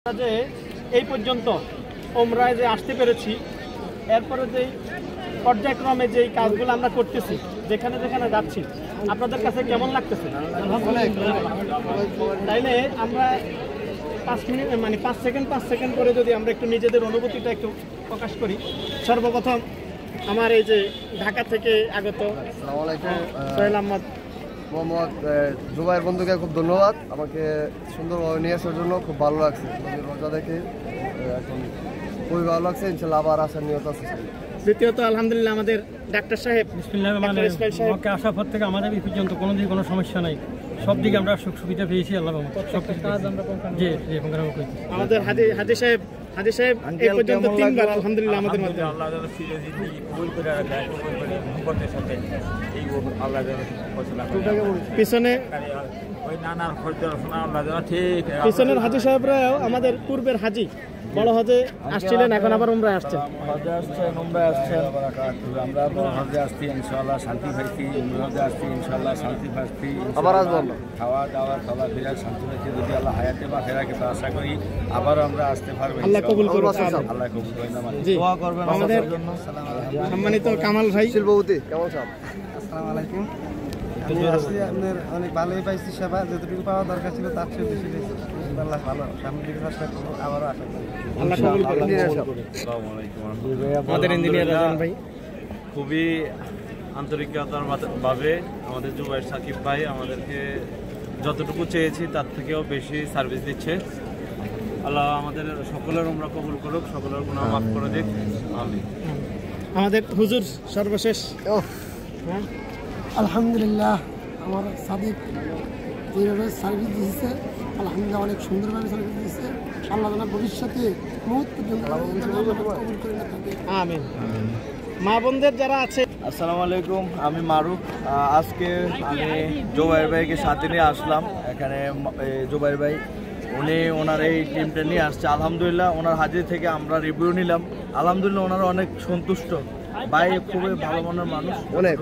যে এই পর্যন্ত ওমরায় যে আসতে পেরেছি, এরপরে যে পর্যায়ক্রমে যে কাজগুলো আমরা করতেছি, যেখানে যেখানে যাচ্ছি, আপনাদের কাছে কেমন লাগতেছে? তাইলে আমরা 5 মিনিট মানে 5 সেকেন্ড করে যদি আমরা একটু নিজেদের অনুভূতিটা একটু প্রকাশ করি। সর্বপ্রথম আমার এই যে ঢাকা থেকে আগত সোহেল আহমদ মোহাম্মদ জুবাইর বন্ধুকে খুব ধন্যবাদ, আমাকে সুন্দরভাবে নিয়ে আসার জন্য। খুব ভালো লাগছে রোজা দেখে, এখন খুবই ভালো লাগছে। ইনশাল্লাহ আবার আসার নিয়ত আছে। দ্বিতীয়ত আলহামদুলিল্লাহ আমাদের ডাক্তার সাহেব আমাকে আসার পর থেকে আমাদের এই পর্যন্ত কোনো দিকে কোনো সমস্যা নাই, সব দিকে আমরা সুখ সুবিধা পেয়েছি। আল্লাহ আমাদের হাজি সাহেব এই পর্যন্ত 3 বার আলহামদুলিল্লাহ আমাদের মধ্যে পিছনের হাজি সাহেবরাও আমাদের পূর্বের হাজি বড় হজে আসছিলেন, এখন আবার উমরায় আসছেন। হজে আসছেন, উমরায় আসছেন, আমরা হজে আসছি ইনশাআল্লাহ শান্তি পাইছি, উমরাতে আসছি ইনশাআল্লাহ শান্তি পাইছি, আবার আসবো। খাওয়া দাওয়া ফেরা শান্তি পাইছি। যদি আল্লাহ হায়াতে বা ফেরা কিন্তু আশা করি আবারও আমরা আসতে পারবো। আল্লাহ কবুল করুন। আল্লাহ কবুল করেন। দোয়া করবেন আমাদের জন্য। সম্মানিত কামাল ভাই, শিল্পপতি কেমন আছেন? আসসালামু আলাইকুম। আমি আসছি, আপনার অনেক ভালোই পাইছি সেবা, যতটুকু পাওয়া দরকার ছিল তার চেয়ে বেশি পেয়েছি। আল্লাহ ভালো, সামনের দিকে আশা করবো, আবারও আশা করি। আল্লাহ কবুল করুন। আমাদের ইঞ্জিনিয়ার রাজন ভাই খুবই আন্তরিকতার ভাবে আমাদের জুবাইর সাকিব ভাই আমাদেরকে যতটুকু চেয়েছি তার থেকেও বেশি সার্ভিস দিচ্ছে। আল্লাহ আমাদের সকলের উমরা কবুল করুক, সকলের গুনাহ মাফ করে দিক। আমিন। আমাদের হুজুর সর্বশেষ। আলহামদুলিল্লাহ, আমার সাদিক যেভাবে সার্ভিস দিয়েছে আলহামদুলিল্লাহ অনেক সুন্দরভাবে সার্ভিস দিয়েছে। আল্লাহ যেন ভবিষ্যতে আমিন। মা বোনদের যারা আছে, আসসালামু আলাইকুম, আমি মারুফ। আজকে আমি জুবাইর ভাইকে সাথে নিয়ে আসলাম এখানে। জুবাইর ভাই উনি ওনার এই টিমটা নিয়ে আসছে। আলহামদুলিল্লাহ ওনার হাজির থেকে আমরা রিভিউ নিলাম। আলহামদুলিল্লাহ ওনারা অনেক সন্তুষ্ট। ভাই খুবই ভালো মনের মানুষ, অনেক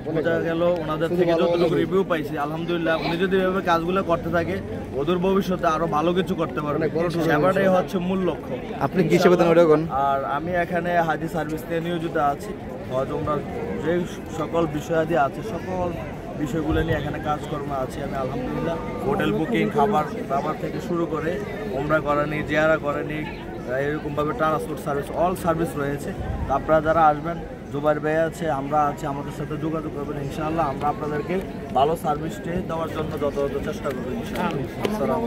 বোঝা গেল ওনাদের থেকে যতটুকু রিভিউ পাইছি। আলহামদুলিল্লাহ উনি যদি এভাবে কাজগুলো করতে থাকে ওদের ভবিষ্যতে আরো ভালো কিছু করতে পারবে। সেবাটাই হচ্ছে মূল লক্ষ্য। আপনি কি সেবা দেন? আর আমি এখানে হাজি সার্ভিস নিয়ে নিয়োজিত আছি। হয়তো ওনার যে সকল বিষয়াদি আছে সকল বিষয়গুলো নিয়ে এখানে কাজকর্ম আছি আমি। আলহামদুলিল্লাহ হোটেল বুকিং, খাবার দাবার থেকে শুরু করে ওমরা করানি, জিয়ারা করানি, এরকমভাবে ট্রান্সপোর্ট সার্ভিস, অল সার্ভিস রয়েছে। আপনারা যারা আসবেন, জুবাইর ভাই আছে, আমরা আছি, আমাদের সাথে যোগাযোগ করবেন। ইনশাআল্লাহ আমরা আপনাদেরকে ভালো সার্ভিসটি দেওয়ার জন্য যত চেষ্টা করবো ইনশাআল্লাহ।